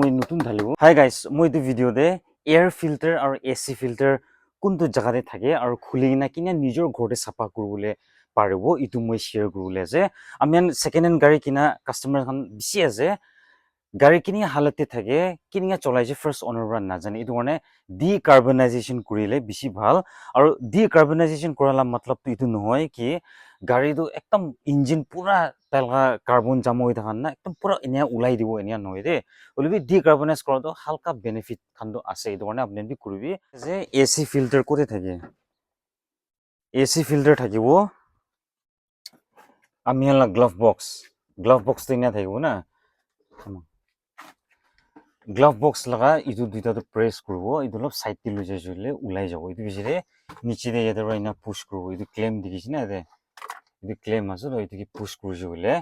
মই নতুন ঢালিব hi guys মই এইটো ভিডিঅ'তে এয়াৰ ফিল্টাৰ আৰু এসি ফিল্টাৰ কোনটো জায়গাতে থাকে আৰু খুলি কিনা কিনে নিজৰ ঘৰতে চাফা কৰিবলৈ পাৰিব ইটো মই শ্বেয়াৰ কৰিবলৈ আছে আমি সেকেন্ড হেণ্ড গাড়ী কিনা কাস্টমাৰ খান বেছি আছে গাড়ী কিনি হালতে থাকে কিনিয়া চলাইছে ফাৰ্স্ট অনাৰ পৰা নাজানে এইটো কাৰণে ডিকাৰ্বনাইজেশ্যন কৰিলে বেছি ভাল আৰু ডিকাৰ্বনাইজেশ্যন কৰালা মতলবটো এইটো নহয় কি গাড়ীটো একদম ইঞ্জিন পুৰা তেলকা কাৰ্বন জাম হৈ থকা না একদম পুৰা এনে ওলাই দিব এনে নহয় দে অলবি ডিকাৰ্বনাইজ কৰাটো হালকা বেনিফিট খানটো আছে এইটো কাৰণে আপুনি বি কৰিবি যে এসি ফিল্টাৰ কোতে থাকে এসি ফিল্টাৰ থাকিব আমি হলা গ্লাভ বক্স তো এনে থাকিব না গ্লাভ বক্স লাগা ইটো দুইটাটো প্ৰেছ কৰিব ইটো অলপ সাইড দি লৈ যাইলে ওলাই যাব ইটো বিচৰে নিচে দে ইয়াৰ পৰা ইনা পুশ কৰিব ইটো ক্লেম দিছে না দে ইটো ক্লেম আছে তো ইটো কি পুশ কৰিছে বলে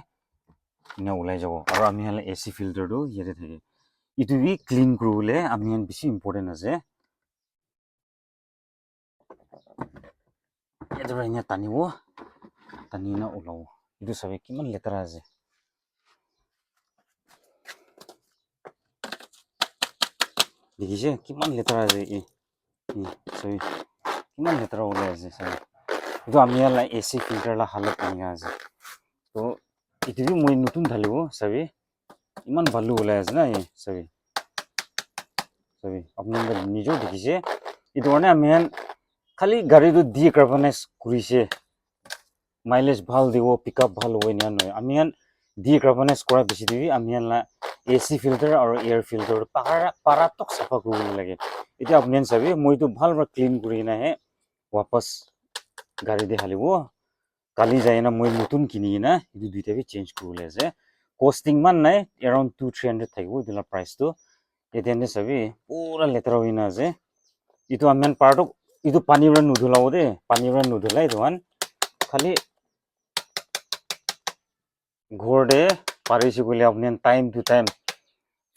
ইনা ওলাই যাব আৰু আমি হলা এসি ফিল্টাৰটো ইয়াতে থাকে ইটো বি ক্লিন কৰিবলৈ আমি বেছি ইম্পৰ্টেন্ট আছে ইয়াৰ পৰা ইনা টানিব টানি না ওলাব ইটো সবে কিমান লেতেৰা আছে দেখিছে কিমান লেতেৰা আছে ই সবে কিমান লেতেৰা ওলাই আছে সবে itu আমি হলা এসি ফিল্টাৰ লা হালত এনেকা আছে তো ইটো বি মই নতুন ঢালিব সবে ইমান ভালো ওলাই আছে না এই সবে আপোনালোকে নিজেও দেখিছে এইটো কাৰণে আমি খালি গাড়ীটো ডিকাৰ্বনাইজ কৰিছে মাইলেজ ভাল দিব পিকআপ ভাল হ'ব এনে নহয় আমি ডিকাৰ্বনাইজ কৰা বেছি দিবি আমি এসি ফিল্টাৰ আৰু এয়াৰ ফিল্টাৰ পাৰাতক চাফা কৰিব লাগে এতিয়া আপুনি চাবি মইতো ভালভাবে ক্লিন কৰি কিনে वापस গাড়ী দি হালিব কালি যায় না মই নতুন কিনি কিনা এইটো দুইটা বি চেঞ্জ কৰিবলৈ আছে কষ্টিং মান নাই এৰাউণ্ড 200-300 থাকিব এইটোলা প্ৰাইচটো এতিয়া চাবি পুৰা লেতেৰা হৈ না আছে ইটো আমি পাৰ্টক ইটো পানীৰ পৰা নুধুলাব দে পানীৰ পৰা নুধুলাই ধোৱান খালি ঘৰতে পাৰিছে বুলি আপুনি time to time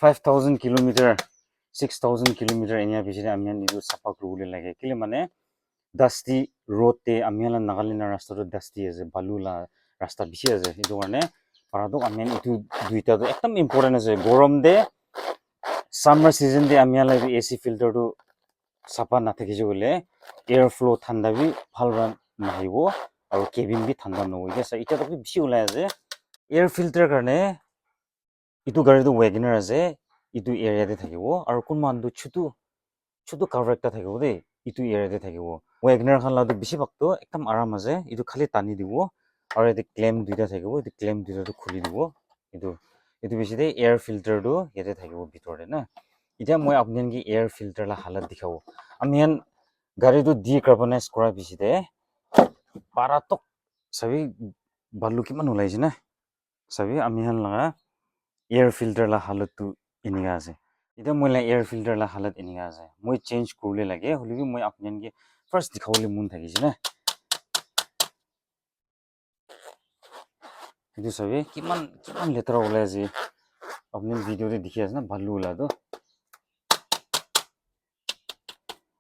5000 kilometre 6000 kilometre এনে পিছৰে আমি ইটো চাফা কৰিবলৈ লাগে কেলে মানে ডাস্টি रोडते আমি নাগালেণ্ডৰ ৰাস্তাটো ডাস্টি আছে বালুলা ৰাস্তা বেছি আছে সেইটো কাৰণে পাৰাটোক আমি ইটো দুইটাটো একদম ইম্পৰ্টেন্ট আছে গৰম দে সামাৰ সিজন দে আমি এসি ফিল্টাৰটো চাফা নাথাকিছে বলে এয়াৰ ফ্লো ঠাণ্ডা বি ভাল নাহিব আৰু কেবিন বি ঠাণ্ডা নহব এতিয়াতো বেছি ওলাই আছে এয়াৰ ফিল্টাৰ কাৰণে ইটো গাড়ীটো ৱেগনাৰ আছে ইটো এৰিয়াতে থাকিব আৰু কোন মানটো ছোটো কাভাৰ একটা থাকিব দেই ইটো এৰিয়াতে থাকিব ৱেগনাৰ খান লাটো বেছি ভাগটো একদম আৰাম আছে ইটো খালি টানি দিব আৰু এতে ক্লেম দুইটা থাকিব ইটো ক্লেম দুইটাটো খুলি দিব ইটো বেছি দে এয়াৰ ফিল্টাৰটো ইয়াতে থাকিব ভিতৰতে না এতিয়া মই আপোনাক এয়াৰ ফিল্টাৰ লা হালত দেখাব আমি গাড়ীটো ডিকাৰ্বনাইজ কৰা পিছতে পাৰাতক সবি বালু কিমান ওলাইছে না সবি আমি লাগা এয়াৰ ফিল্টাৰ লা হালতটো এনেকা আছে এতিয়া মই এয়াৰ ফিল্টাৰ লা হালত এনেকা আছে মই চেঞ্জ কৰিবলৈ লাগে হলিবি মই আপোনাক ফাৰ্স্ট দেখাবলৈ মন থাকিছে না এইটো সবে কিমান লেতেৰা ওলাই আছে আপুনি ভিডিঅ'তে দেখি আছে না বালু ওলাটো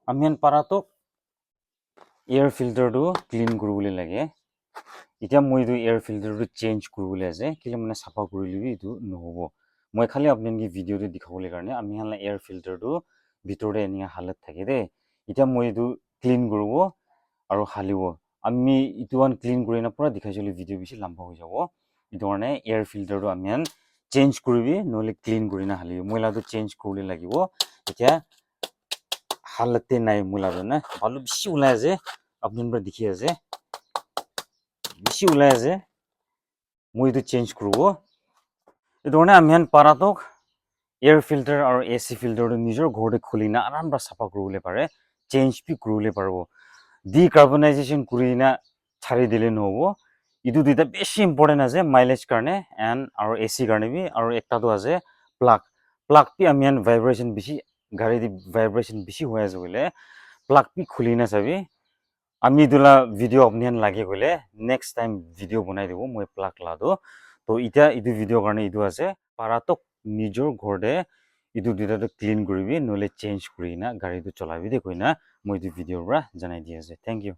আমি পাৰাতক এয়াৰ ফিল্টাৰটো ক্লিন কৰিবলৈ লাগে এতিয়া মই এইটো এয়াৰ ফিল্টাৰটো চেঞ্জ কৰিবলৈ আছে কেলে মানে চাফা কৰি লবি এইটো নহব মই খালি আপোনাক ভিডিঅ'তে দেখাবলৈ কাৰণে আমি এয়াৰ ফিল্টাৰটো ভিতৰতে এনে হালত থাকে দে এতিয়া মই এইটো ক্লিন কৰিব আৰু হালিব আমি ইটো ক্লিন কৰি না পুৰা দেখাইছিলো ভিডিঅ' বেছি লম্বা হৈ যাব এইটো কাৰণে এয়াৰ ফিল্টাৰটো আমি চেঞ্জ কৰিবি নহলে ক্লিন কৰি না হালিবি মইলাটো চেঞ্জ কৰিবলৈ লাগিব এতিয়া হালতে নাই মইলাটো না বালু বেছি ওলাই আছে আপোনালোকে দেখি আছে বেছি ওলাই আছে মই এইটো চেঞ্জ কৰিব এইটো কাৰণে আমি পাৰাতক এয়াৰ ফিল্টাৰ আৰু এসি ফিল্টাৰটো নিজৰ ঘৰতে খুলি না আৰামৰা চাফা কৰিবলৈ পাৰে চেঞ্জ বি কৰিবলৈ পাৰিব ডিকাৰ্বনাইজেশ্যন কৰি না ছাৰি দিলে নহব ইটো দুইটা বেছি ইম্পৰ্টেন্ট আছে মাইলেজ কাৰণে আৰু এসি কাৰণে বি আৰু একটাটো আছে প্লাগ বি আমি ভাইব্ৰেশ্যন বেছি গাড়ী দি ভাইব্ৰেশ্যন বেছি হৈ আছে বলে প্লাগ বি খুলি না চাবি আমি দুলা ভিডিঅ' আপুনি লাগে গলে নেক্সট টাইম ভিডিঅ' বনাই দিব মই প্লাগ লাটো তো এতিয়া ইটো ভিডিঅ'ৰ কাৰণে ইটো আছে পাৰাতক নিজৰ ঘৰতে ইটো দুইটাটো ক্লিন কৰিবি নহলে চেঞ্জ কৰি না গাড়ীটো চলাবি দে কৈ না মই ইটো ভিডিঅ'ৰ পৰা জনাই দি আছে থেংক ইউ